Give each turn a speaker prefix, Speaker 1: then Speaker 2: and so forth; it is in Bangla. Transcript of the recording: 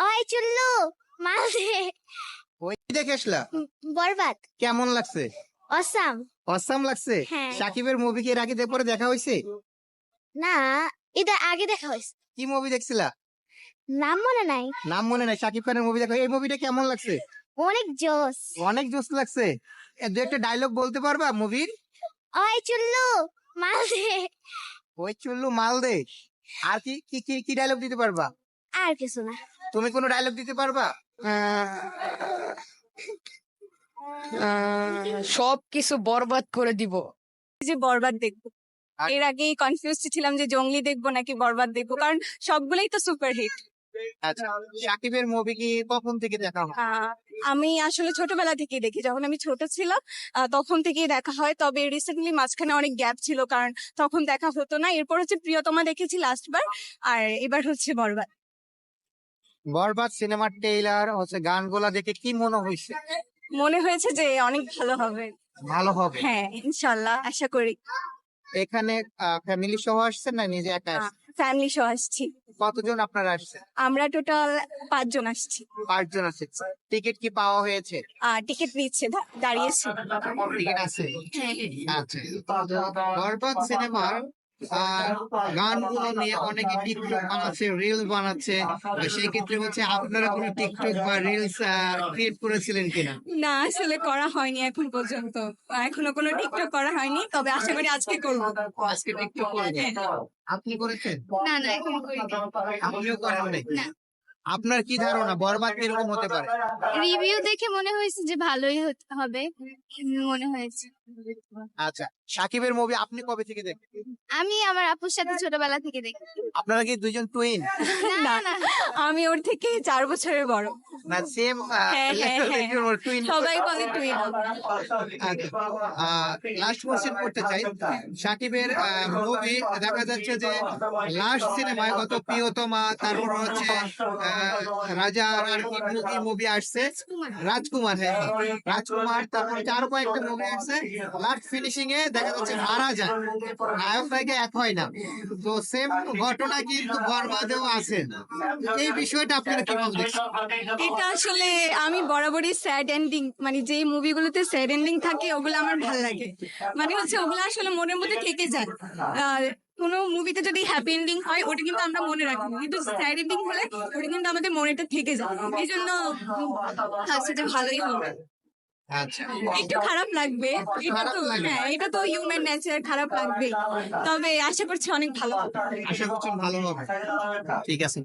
Speaker 1: ওই চুল্লু মাল দে।
Speaker 2: ওই দেখে আসলা,
Speaker 1: বরবাদ
Speaker 2: কেমন লাগছে?
Speaker 1: অসাম।
Speaker 2: অসাম লাগছে।
Speaker 1: হ্যাঁ।
Speaker 2: সাকিবের মুভি কি এর আগে পরে দেখা হয়েছে?
Speaker 1: না, এটা আগে দেখা হয়েছে,
Speaker 2: কি মুভি দেখছিলা?
Speaker 1: নাম মনে নাই।
Speaker 2: নাম মনে নাই। সাকিব খানের মুভি দেখো। এই মুভিটা কেমন লাগছে?
Speaker 1: অনেক জোস।
Speaker 2: অনেক জোস লাগছে। দু একটা ডায়লগ বলতে পারবা মুভির?
Speaker 1: ওই চুল্লু মাল দে।
Speaker 2: ওই চুল্লু মাল দে। আর কি কি কি কি ডায়লগ দিতে পারবা?
Speaker 1: আর কিছু না।
Speaker 2: তুমি কোনো ডায়লগ দিতে পারবা?
Speaker 3: সবকিছু বরবাদ করে দিব।
Speaker 4: যে বরবাদ দেখবো,
Speaker 2: আর-
Speaker 4: এর আগেই কনফিউজ ছিলাম যে জঙ্গলি দেখবো নাকি বরবাদ দেখবো, কারণ সবগুলোই তো সুপারহিট।
Speaker 2: আচ্ছা, সাকিবের মুভি কি কখন থেকে দেখা হয়?
Speaker 4: আমি আসলে ছোটবেলা থেকেই দেখি, যখন আমি ছোট ছিলাম তখন থেকেই দেখা হয়। তবে রিসেন্টলি মাঝখানে অনেক গ্যাপ ছিল, কারণ তখন দেখা হতো না। এরপর হচ্ছে প্রিয়তমা দেখেছি লাস্টবার, আর এবার হচ্ছে বরবাদ।
Speaker 2: বরবাদ সিনেমার ট্রেইলার হচ্ছে গানগুলা দেখে কি মনে হয়েছে?
Speaker 4: মনে হয়েছে যে অনেক ভালো হবে।
Speaker 2: ভালো হবে।
Speaker 4: হ্যাঁ, ইনশাল্লাহ, আশা করি।
Speaker 2: এখানে ফ্যামিলি সহ আসছেন না নিজে একা আসছেন?
Speaker 4: ফ্যামিলি সহ আসছি।
Speaker 2: কতজন আপনারা আসছেন?
Speaker 4: আমরা টোটাল 5 জন আসছি।
Speaker 2: 5 জন আসছেন। টিকিট কি পাওয়া হয়েছে?
Speaker 4: টিকিট নিচ্ছে, দাঁড়িয়েছি।
Speaker 2: টিকিট আছে।
Speaker 4: হ্যাঁ।
Speaker 2: আচ্ছা, বরবাদ সিনেমার গানগুলো নিয়ে অনেকে টিকটক বানাচ্ছে, রিল বানাচ্ছে। সেই ক্ষেত্রে হচ্ছে আপনারা কোনো টিকটক বা রিলস ক্রিয়েট করেছিলেন কিনা?
Speaker 4: না, আসলে করা হয়নি এখন পর্যন্ত। এখনো কোনো টিকটক করা হয়নি, তবে আশা করি আজকে করবো।
Speaker 2: আজকে টিকটক করবেন? আপনি করেছেন?
Speaker 1: না না, এখনো করিনি।
Speaker 2: আপনিও করেন নাই? আপনার কি ধারণা বরবাদ কিরকম হতে পারে?
Speaker 1: রিভিউ দেখে মনে হয়েছে যে ভালোই হবে, মনে হয়েছে।
Speaker 2: আচ্ছা, সাকিবের মুভি আপনি কবে থেকে দেখেন?
Speaker 1: আমি আমার আপুর সাথে ছোটবেলা থেকে দেখি।
Speaker 2: আপনারা কি দুইজন টুইন?
Speaker 1: না না,
Speaker 4: আমি ওর থেকে 4 বছরের বড়।
Speaker 2: না সেম
Speaker 4: হ্যাঁ,
Speaker 2: টুইন?
Speaker 4: সবাই বলে তুই।
Speaker 2: লাস্ট কোশ্চেন করতে চাই। সাকিবের মুভি দেখা যাচ্ছে যে লাস্ট সিনেমায় গত প্রিয়তমা, তারপর হচ্ছে রাজা আর কি মুভি আসছে, রাজকুমার। হ্যাঁ, রাজকুমার। তারপর আরো কয়েকটা মুভি আসছে। লাস্ট ফিনিশিং এ দেখা যাচ্ছে মারা যায়, নায়ক নায়িকা এক হয় না। তো সেম ঘটনা কিন্তু বরবাদেও আছে। এই বিষয়টা আপনারা কিভাবে দেখছেন?
Speaker 4: এটা আসলে আমি বরাবরই স্যাড এন্ডিং, মানে যে মুভিগুলোতে স্যাড এন্ডিং থাকে ওগুলো আমার ভালো লাগে। মানে হচ্ছে ওগুলো আসলে মনের মধ্যে থেকে যায়। কোনো মুভিতে যদি হ্যাপি এন্ডিং হয় ওটা কিন্তু আমরা মনে রাখি, কিন্তু স্যাড এন্ডিং হলে ওটা কিন্তু আমাদের মনেটা থেকে যায়। এই জন্য সেটা ভালোই হবে।
Speaker 2: আচ্ছা,
Speaker 4: একটু খারাপ লাগবে, এটা তো হ্যাঁ, এটা তো হিউম্যান নেচার, খারাপ লাগবে। তবে আশা করছি অনেক ভালো হবে।
Speaker 2: আশা করছেন ভালো হবে। ঠিক আছে।